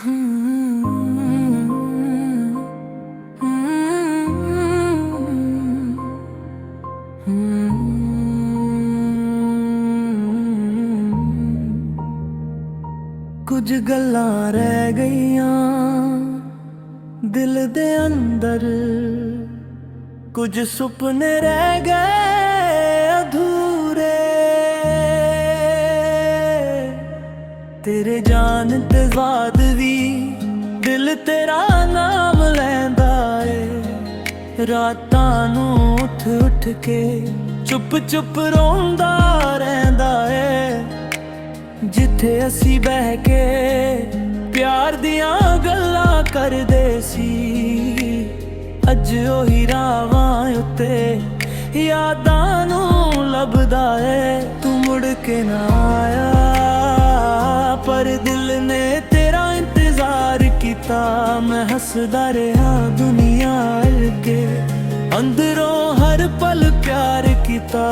कुछ गल्लां रह गईयां दिल दे अंदर, कुछ सुपने रह गए अधूरे। तेरे जान ते बाद भी दिल तेरा नाम लैंदा ए। रातां नूं उठ उठ के चुप चुप रोंदा रहिंदा ए। जिथे असी बह के प्यार दियां गल्लां करदे सी, अज ओही रावां उत्ते यादां नूं लभदा ए। तू मुड़ के ना आया पर दिल ने तेरा इंतजार कीता। मैं हसदा रहा दुनिया अगे, अंदरों हर पल प्यार कीता।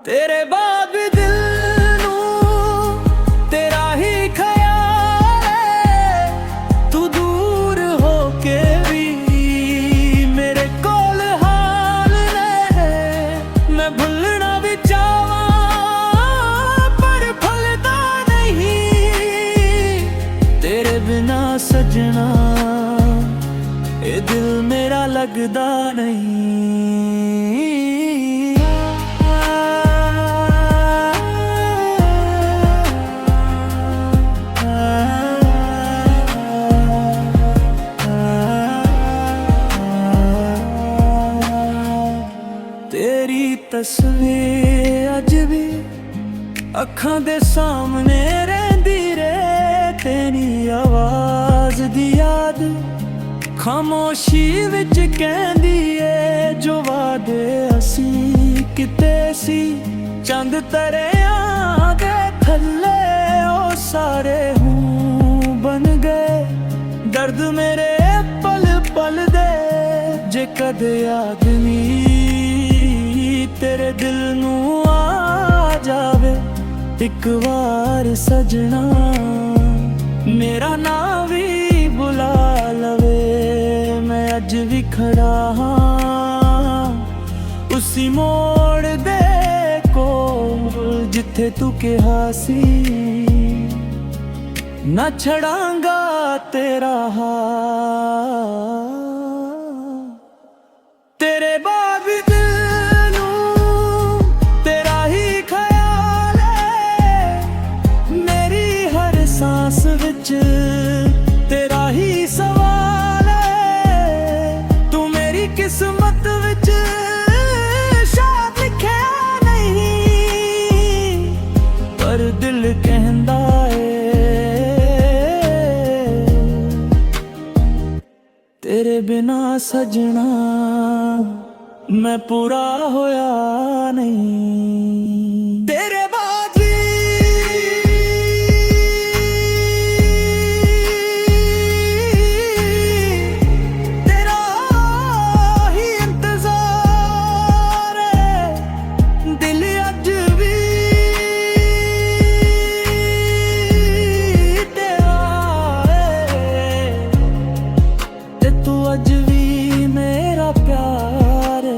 तेरे बाद दिल नूं तेरा ही ख्याल है। तू दूर हो के भी मेरे कोल हाल है। मैं भुलना भी चाहवां पर भुलदा नहीं। तेरे बिना सजना ये दिल मेरा लगदा नहीं। तेरी तस्वीर अज भी अखां दे सामने रहिंदी रे। तेरी आवाज़ दी याद खामोशी विच कहंदी ए। जो वादे असी किते सी चंद तरियां दे थल्ले ओ सारे हूं बन गए। दर्द मेरे पल पल दे जे कदे आदमी तेरे दिल नूं आ जावे एक बार सजना। मेरा नाम भी बुला लवे, मैं अज भी खड़ा हाँ उसी मोड़ दे कोल जिथे तू कहा सी। ना छड़ांगा तेरा हाथ। तेरे बाद दिल नूं तेरा ही ख्याल है। मेरी हर सांस विच तेरा ही सवाल है। तू मेरी किस्मत विच शायद लिखिया नहीं, पर दिल कहंदा तेरे बिना सजना मैं पूरा होया नहीं। तेरे बाजी तेरा ही इंतजार है। दिल अज भी तेरा है ते तू अज भी मेरा प्यार है।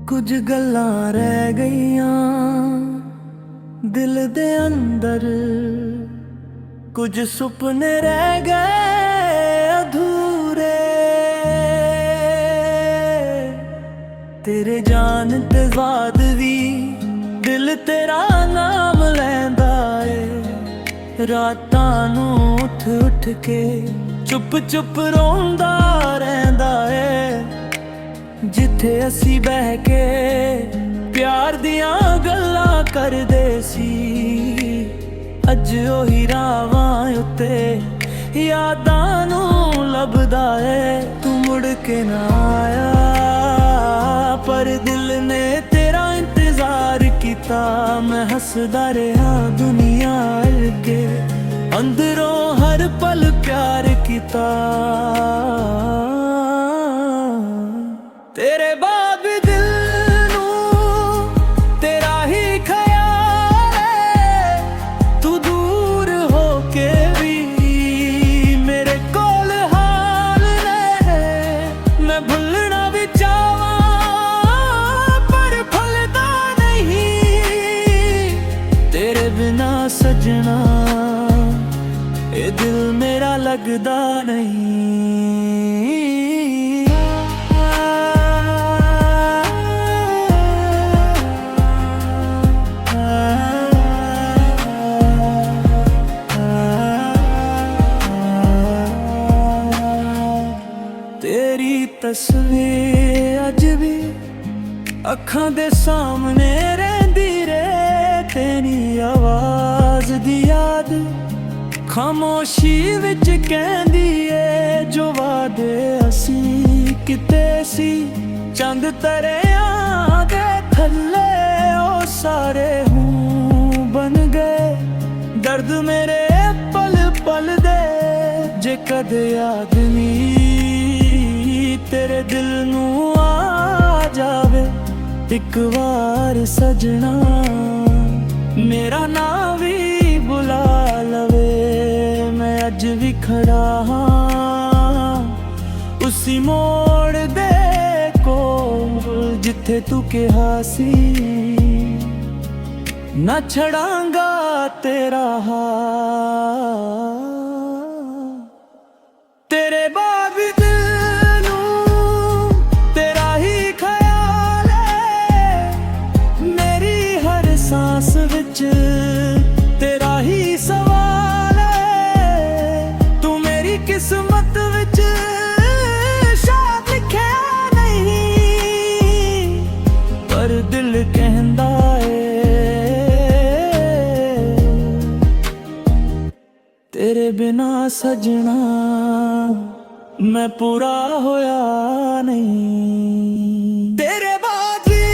कुछ गल्लां रह गईयां दिल दे अंदर, कुछ सुपने रह गए अधूरे। तेरे जान ते बाद भी दिल तेरा नाम लैंदा ए। रातां नूं उठ उठ के चुप चुप रोंदा रहिंदा ए। जिथे असी बह के प्यार दियां गल्लां करदे सी, अज ओही रावां उत्ते यादां नूं लभदा ए। तू मुड़ के ना आया हसदा रहा दुनिया अगे, अंदरों हर पल प्यार किता। तेरे बाद भी दिल नूं तेरा ही ख्याल है, तू दूर होके भी मेरे कोल हाल ने। मैं भुलना भी चाहवां पर भुलदा नहीं, तेरे बिना सजना ये दिल मेरा लगदा नहीं। तेरी तस्वीर अज भी अखां दे सामने रहिंदी रे, तेरी आवाज़ दी याद खामोशी विच कहंदी ए। जो वादे असी किते सी चंद तरियां दे थल्ले, ओ सारे हूं बन गए दर्द मेरे पल पल दे। जे कदे आदमी तेरे दिल नूं आ जावे एक बार सजना, मेरा नाम भी बुला लवे। मैं अज भी खड़ा हाँ उसी मोड़ दे कोल जिथे तू कहा सी, ना छड़ांगा तेरा हाथ। तेरे बाद भी दिल नूं तेरा ही ख्याल है, मेरी हर सांस विच तेरा ही सवाल है। तू मेरी किस्मत विच शायद लिखिया नहीं, पर दिल कहंदा तेरे बिना सजना मैं पूरा होया नहीं। तेरे बाजी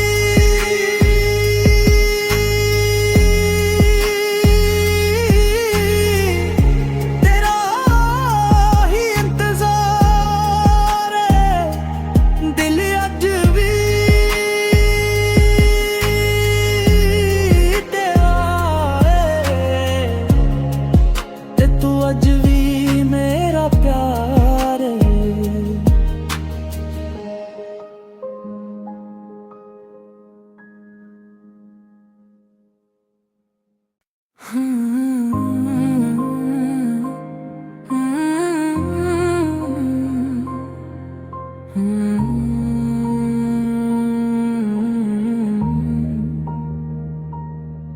तेरा ही इंतजार है, दिल अज भी तेरा है, ते तू अज भी मेरा प्यार है।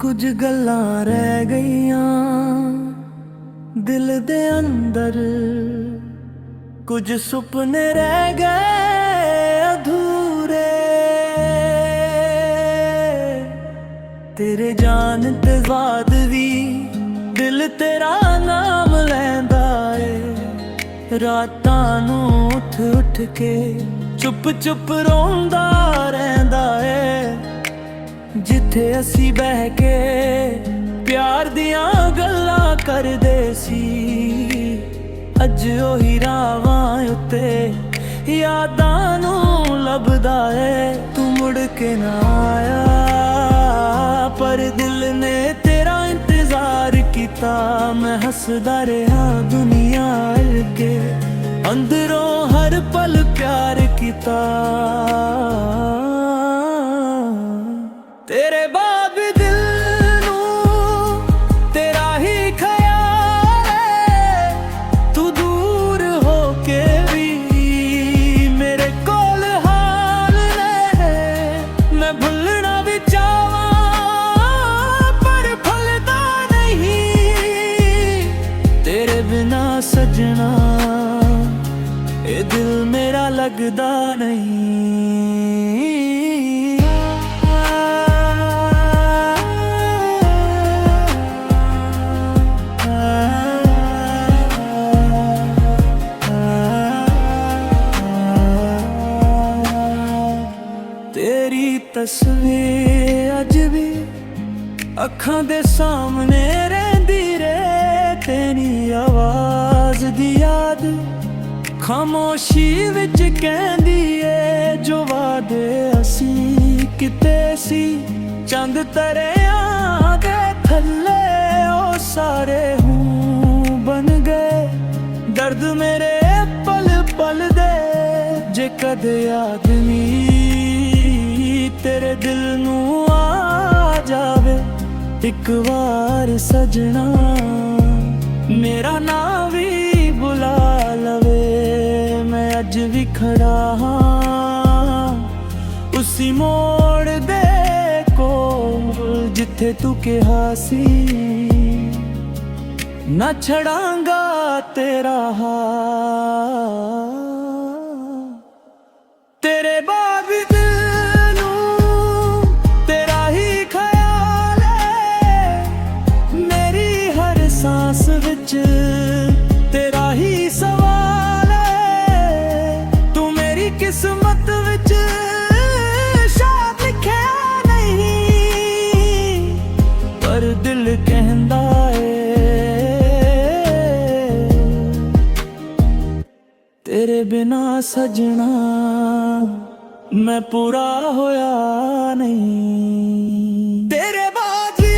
कुछ गल्लां रह गईयां दिल दे अंदर, कुछ सुपने रह गए अधूरे। तेरे जान ते बाद भी दिल तेरा नाम लैंदा ए। रातां नूं उठ उठ के चुप चुप रोंदा रहिंदा ए। जिथे असी बह के प्यार दियां गल्लां करदे सी, अज ओही रावां उत्ते यादां नूं लभदा है। तू मुड़ के ना आया पर दिल ने तेरा इंतजार किता। मैं हसदा रहा दुनिया अगे, अंदरों हर पल प्यार किता। तेरे बाद भी दिल नूं तेरा ही ख्याल है, तू दूर होके भी मेरे कोल हाल ने। मैं भुलना भी चाहवां पर भुलदा नहीं, तेरे बिना सजना ये दिल मेरा लगदा नहीं। तेरी तस्वीर अज भी ਅੱਖਾਂ ਦੇ ਸਾਹਮਣੇ ਰਹਿੰਦੀ ਰੇ ਤੇਰੀ ਆਵਾਜ਼ ਦੀ ਯਾਦ, ਖਾਮੋਸ਼ੀ ਵਿੱਚ ਕਹਿੰਦੀ ਏ ਜੋ ਵਾਦੇ ਅਸੀਂ ਕਿਤੇ ਸੀ। ਚੰਦ ਤਰਿਆਂ ਦੇ ਥੱਲੇ ਉਹ ਸਾਰੇ ਹੂੰ ਬਣ ਗਏ, ਦਰਦ ਮੇਰੇ ਪਲ ਪਲ ਦੇ ਜੇ ਕਦੇ ਆਦਮੀ ਤੇਰੇ ਦਿਲ ਨੂੰ ਆ ਜਾਵੇ ਇੱਕ ਵਾਰ ਸਜਣਾ, ਮੇਰਾ ਨਾਂ ਵੀ ਬੁਲਾ ਲਵੇ। ਮੈਂ ਅੱਜ ਵੀ ਖੜਾ ਹਾਂ ਉਸੀ ਮੋੜ ਦੇ ਕੋਲ ਜਿੱਥੇ ਤੂੰ ਕਿਹਾ ਸੀ ਨਾ ਛੜਾਂਗਾ ਤੇਰਾ ਹਾਥ। ਤੇਰੇ ਬਾਅਦ ਦਿਲ ਨੂੰ ਤੇਰਾ ਹੀ ਖਿਆਲ ਹੈ, ਮੇਰੀ ਹਰ ਸਾਂਸ ਵਿੱਚ ਤੇਰਾ ਹੀ ਸਵਾਲ ਹੈ। ਤੂੰ ਮੇਰੀ ਕਿਸਮਤ ਵਿੱਚ ਸ਼ਾਇਦ ਲਿਖਿਆ ਨਹੀਂ, ਪਰ ਦਿਲ ਕਹਿੰਦਾ तेरे बिना सजना मैं पूरा होया नहीं। तेरे बाजी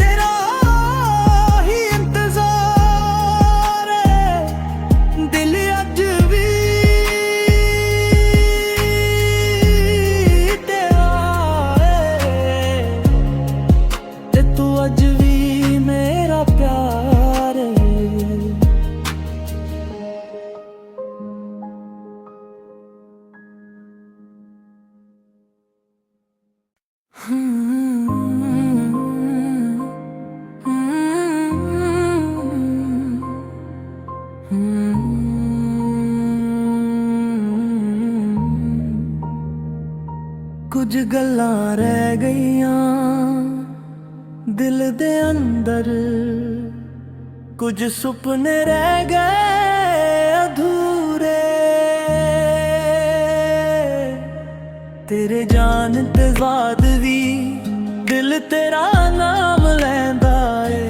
तेरा ही इंतजार है, दिल अज भी तू अज भी मेरा प्यार है। कुछ गल्लां रह गईयां दिल दे अंदर, कुछ सुपने रह गए अधूरे। तेरे जान ते बाद भी दिल तेरा नाम लैंदा है,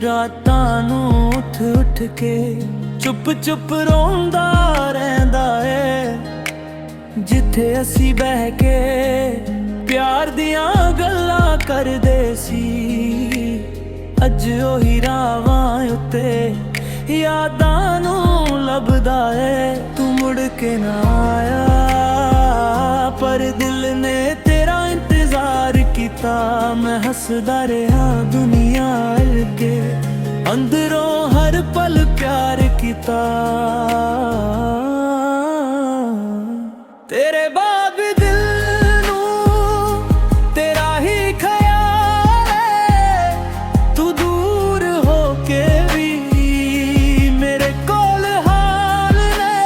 रातां नूं उठ उठ के चुप चुप रोंदा रहिंदा है। जिथे असी बह के प्यार दियां गल्लां करदे सी, अज ओही रावां उत्ते यादां नूं लभदा है। तू मुड़ के ना आया पर दिल ने तेरा इंतजार कीता। मैं हसदा रहा दुनिया अगे, अंदरों हर पल प्यार कीता। तेरे बाद दिल नूं तेरा ही ख्याल है, तू दूर होके भी मेरे कोल हाल ने।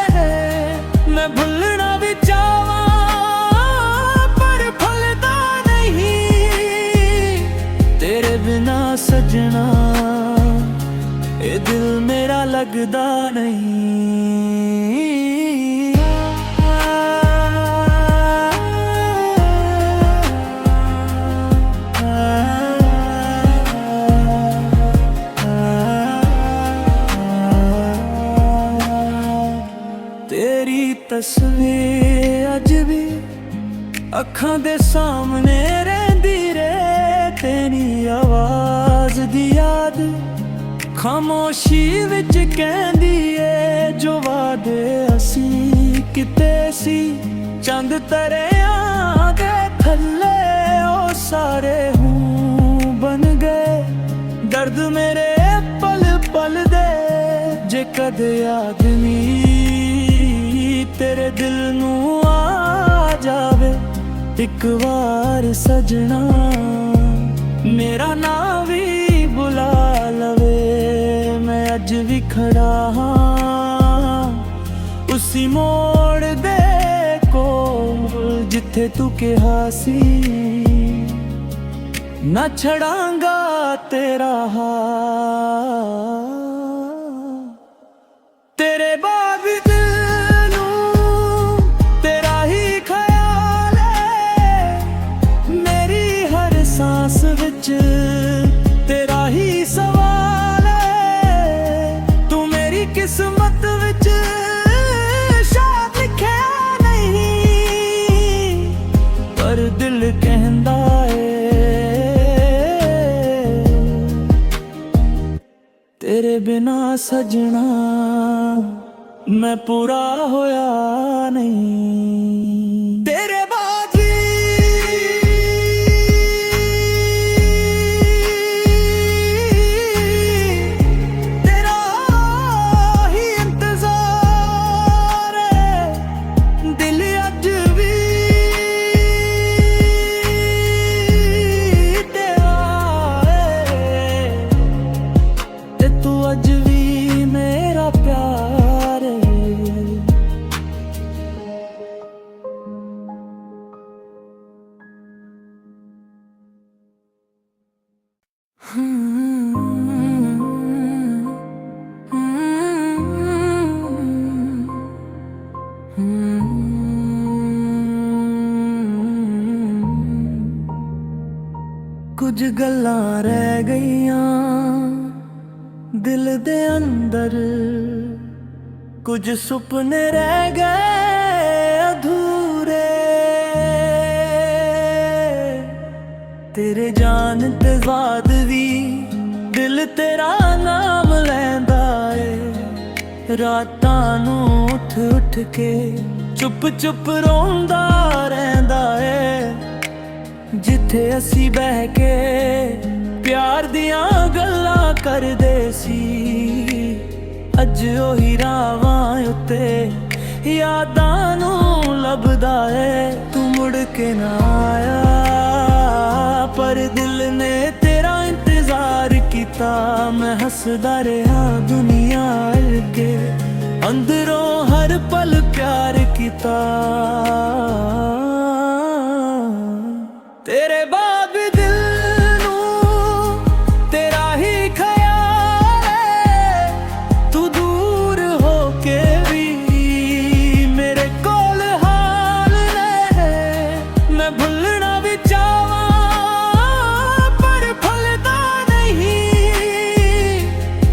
मैं भुलना भी चाहवां पर फलदा नहीं, तेरे बिना सजना ये दिल मेरा लगदा नहीं। तेरी तस्वीर अज भी अखां दे सामने रहंदी रे तेरी आवाज दी याद, खामोशी विच कहंदी ए जो वादे असी किते सी। चंद तरियां दे थल्ले ओ सारे हूं बन गए, दर्द मेरे पल पल दे जे कदे आदमी तेरे दिल नूं आ जावे एक वार सजना, मेरा नां भी बुला लवे। मैं अज भी खड़ा हाँ उसी मोड़ दे कोल जिथे तू कहा सी ना छड़ांगा तेरा हाथ। तेरे बाद दिल नूं तेरे बिना सजना मैं पूरा होया नहीं। तेरे बाजी तेरा ही इंतजार है, दिल अज भी तेरा है, ते तू अज भी मेरा प्यार है। कुछ गल्लां रह गईयां दिल दे अंदर, कुछ सुपने रह गए अधूरे। तेरे जान ते बाद भी दिल तेरा नाम लैंदा ए। रातां नूं उठ उठ के चुप चुप रोंदा रहिंदा ए। जिथे असी बह के प्यार दियां गल्लां करदे सी, अज ओही रावां उत्ते यादां नूं लभदा है। तू मुड़ के ना आया पर दिल ने तेरा इंतजार कीता। मैं हसदा रहा दुनिया अगे, अंदरों हर पल प्यार कीता। तेरे बाद दिल नूं तेरा ही ख्याल है, तू दूर हो के भी मेरे कोल हाल है। मैं भुलना भी चाहवां पर भुलदा नहीं।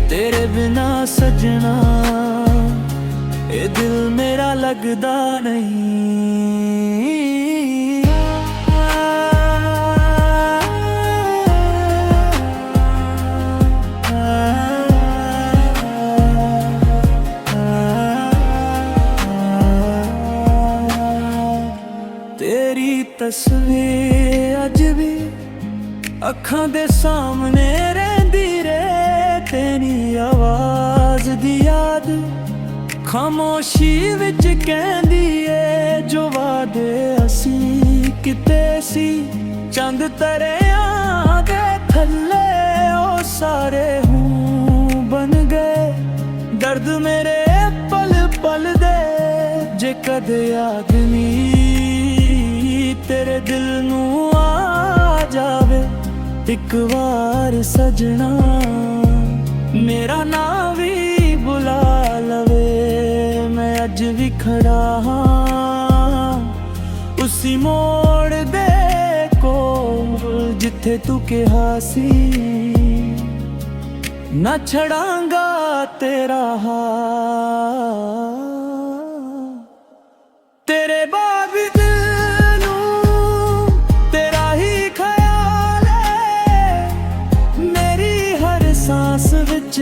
तेरे बिना सजना ये दिल मेरा लगदा नहीं। तेरी तस्वीर अज भी अखां दे सामने रहिंदी रे। तेरी आवाज दी याद खामोशी विच कहंदी ए। जो वादे असी किते सी चंद तरियां दे थल्ले ओ सारे हूं बन गए। दर्द मेरे पल पल दे जे कदे आदमी तेरे दिल नूं आ जावे एक बार सजना। मेरा नाम भी बुला लवे, मैं अज भी खड़ा हाँ उसी मोड़ दे कोल जिथे तू कहा सी। ना छड़ांगा तेरा हाथ, तेरे बाद दिल नूं तेरा ही ख्याल है। मेरी हर सांस विच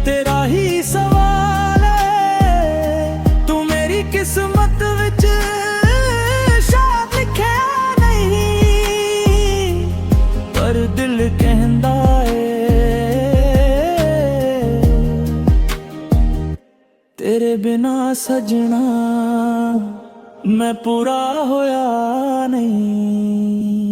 तेरा ही सवाल है। तू मेरी किस्मत विच शायद लिखिया नहीं, पर दिल कहंदा तेरे बिना सजना मैं पूरा होया नहीं।